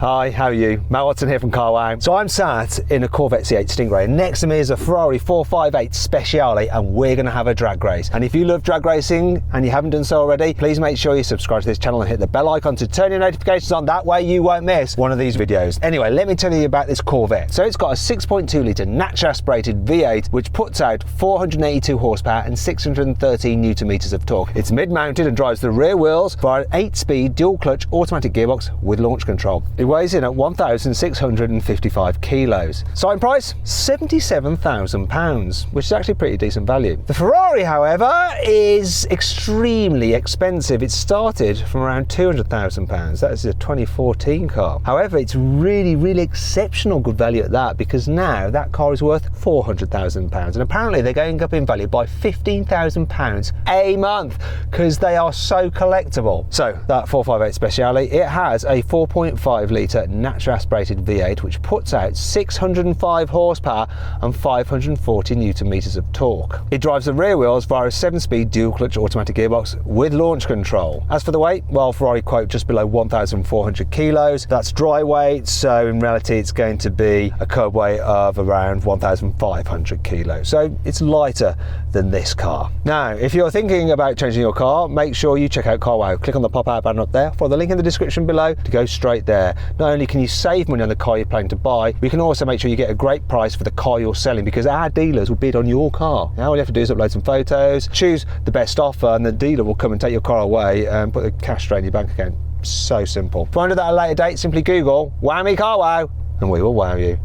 Hi, how are you? Matt Watson here from CarWow. So I'm sat in a Corvette C8 Stingray, and next to me is a Ferrari 458 Speciale, and we're going to have a drag race. And if you love drag racing and you haven't done so already, please make sure you subscribe to this channel and hit the bell icon to turn your notifications on. That way you won't miss one of these videos. Anyway, let me tell you about this Corvette. So it's got a 6.2 litre naturally aspirated V8, which puts out 482 horsepower and 613 newton meters of torque. It's mid-mounted and drives the rear wheels via an 8-speed dual-clutch automatic gearbox with launch control. It weighs in at 1,655 kilos. Starting price, £77,000, which is actually pretty decent value. The Ferrari, however, is extremely expensive. It started from around £200,000. That is a 2014 car. However, it's really exceptional good value at that, because now that car is worth £400,000, and apparently they're going up in value by £15,000 a month because they are so collectible. So that 458 Speciale, it has a 4.5 litre naturally aspirated V8, which puts out 605 horsepower and 540 newton meters of torque. It drives the rear wheels via a 7-speed dual clutch automatic gearbox with launch control. As for the weight, well, Ferrari quote just below 1,400 kilos. That's dry weight, so in reality it's going to be a curb weight of around 1,500 kilos. So it's lighter than this car. Now, if you're thinking about changing your car, make sure you check out CarWow. Click on the pop-out button up there, follow the link in the description below to go straight there. Not only can you save money on the car you're planning to buy, we can also make sure you get a great price for the car you're selling, because our dealers will bid on your car. Now all you have to do is upload some photos, choose the best offer, and the dealer will come and take your car away and put the cash straight in your bank account. So simple. To find out at a later date, simply Google "Wow Me CarWow" and we will wow you.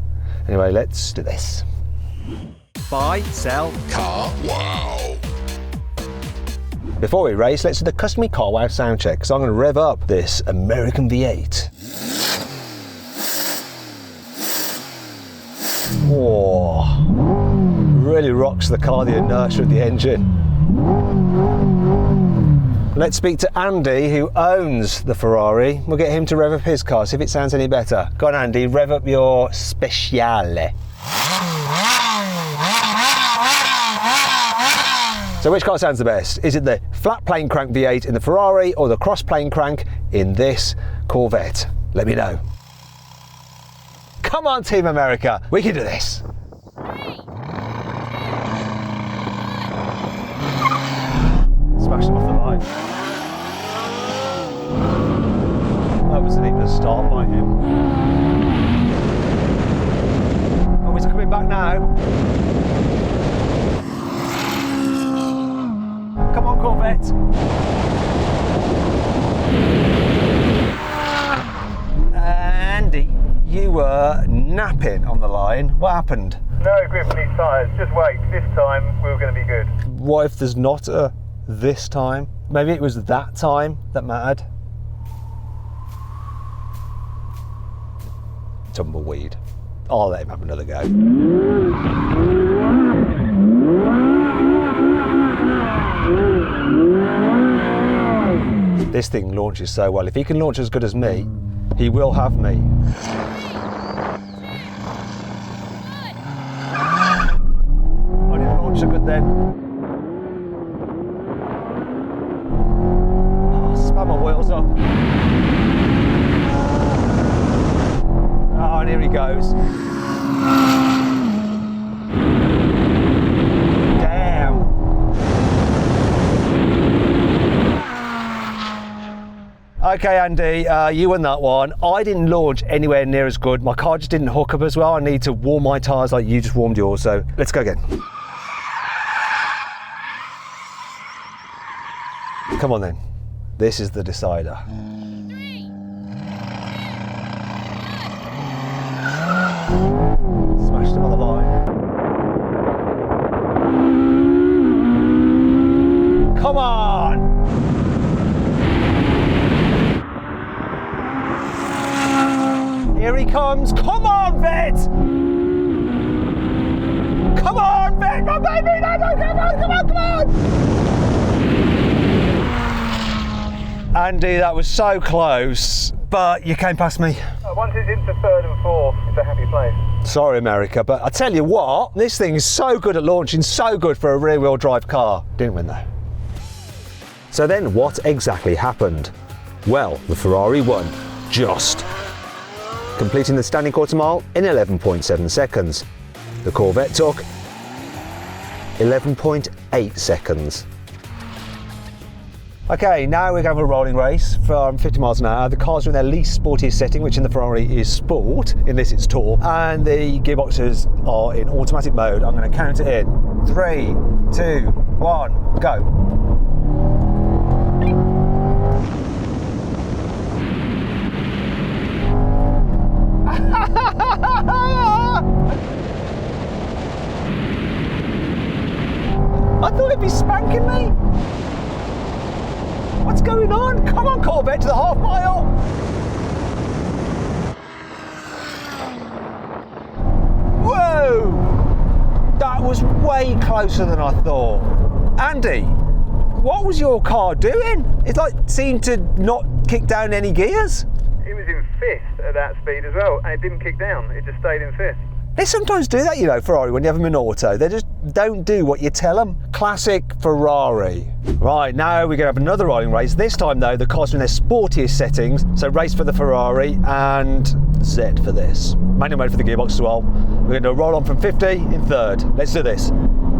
Anyway, let's do this. Buy, sell, CarWow. Before we race, let's do the customary CarWow sound check. So I'm going to rev up this American V8. Oh, really rocks the car, the inertia of the engine. Let's speak to Andy, who owns the Ferrari. We'll get him to rev up his car, see if it sounds any better. Go on, Andy, rev up your Speciale. So which car sounds the best? Is it the flat plane crank V8 in the Ferrari or the cross plane crank in this Corvette? Let me know. Come on, Team America, we can do this. Smash them off the line. That was an even start by him. Oh, he's coming back now. Come on, Corvette. Andy, you were napping on the line. What happened? No grip on these tyres, just wait. This time we're going to be good. What if there's not a this time? Maybe it was that time that mattered. Tumbleweed. I'll let him have another go. This thing launches so well. If he can launch as good as me, he will have me. I didn't launch so good then. Oh, spam my wheels up. Oh, and here he goes. Damn. Okay, Andy, you won that one. I didn't launch anywhere near as good. My car just didn't hook up as well. I need to warm my tyres like you just warmed yours, so let's go again. Come on then. This is the decider. 3. Smashed him on the line. Come on! Here he comes. Come on, Vet! Come on, Vet! My baby! No, come on! Andy, that was so close, but you came past me. Once it's into third and fourth, it's a happy place. Sorry, America, but I tell you what, this thing is so good at launching, so good for a rear-wheel drive car. Didn't win though. So then what exactly happened? Well, the Ferrari won. Just. completing the standing quarter mile in 11.7 seconds. The Corvette took 11.8 seconds. Okay, now we're going for a rolling race from 50 miles an hour. The cars are in their least sportiest setting, which in the Ferrari is sport, in this it's tour, and the gearboxes are in automatic mode. I'm going to count it in. 3, 2, 1, go. I thought it'd be spanking me. What's going on? Come on, Corvette, to the half mile. Whoa! That was way closer than I thought. Andy, what was your car doing? It seemed to not kick down any gears. It was in fifth at that speed as well, and it didn't kick down. It just stayed in fifth. They sometimes do that, you know, Ferrari, when you have them in auto. They just don't do what you tell them. Classic Ferrari. Right, now we're going to have another rolling race. This time, though, the cars are in their sportiest settings. So race for the Ferrari and Z for this. Manual mode for the gearbox as well. We're going to roll on from 50 in third. Let's do this.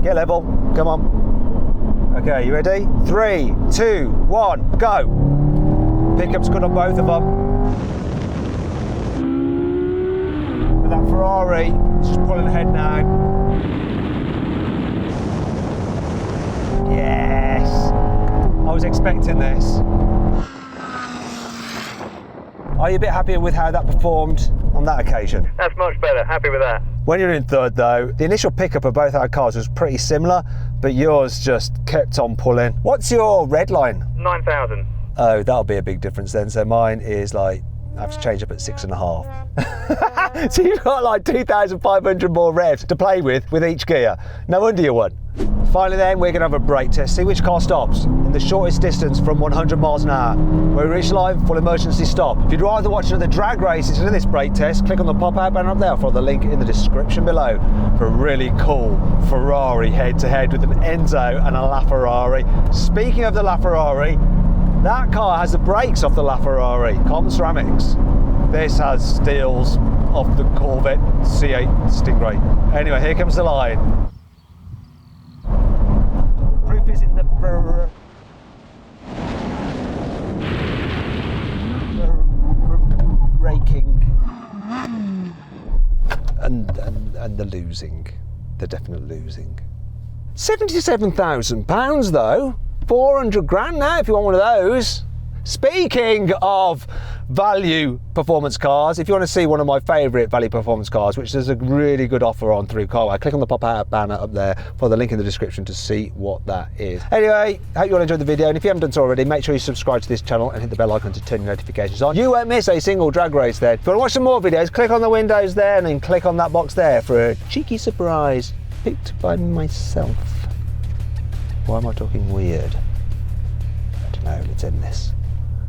Get level. Come on. Okay, you ready? 3, 2, 1, go. Pickup's good on both of them. That Ferrari is just pulling ahead now. Yes! I was expecting this. Are you a bit happier with how that performed on that occasion? That's much better. Happy with that. When you're in third though, the initial pickup of both our cars was pretty similar, but yours just kept on pulling. What's your red line? 9,000. Oh, that'll be a big difference then. So mine is I have to change up at 6.5. So you've got 2,500 more revs to play with each gear. No wonder you won. Finally then, we're going to have a brake test, see which car stops in the shortest distance from 100 miles an hour. When we reach line, full emergency stop. If you'd rather watch another drag race instead of this brake test, click on the pop-out banner up there. I'll follow the link in the description below for a really cool Ferrari head-to-head with an Enzo and a LaFerrari. Speaking of the LaFerrari, that car has the brakes off the LaFerrari, carbon ceramics. This has steels off the Corvette C8 Stingray. Anyway, here comes the line. Proof is in the braking and the losing, the definite losing. £77,000 though. 400 grand now if you want one of those. Speaking of value performance cars, if you want to see one of my favourite value performance cars, which there's a really good offer on through Carwow, click on the pop-out banner up there for the link in the description to see what that is. Anyway, hope you all enjoyed the video, and if you haven't done so already, make sure you subscribe to this channel and hit the bell icon to turn your notifications on. You won't miss a single drag race then. If you want to watch some more videos, click on the windows there and then click on that box there for a cheeky surprise picked by myself. Why am I talking weird? I don't know, let's end this.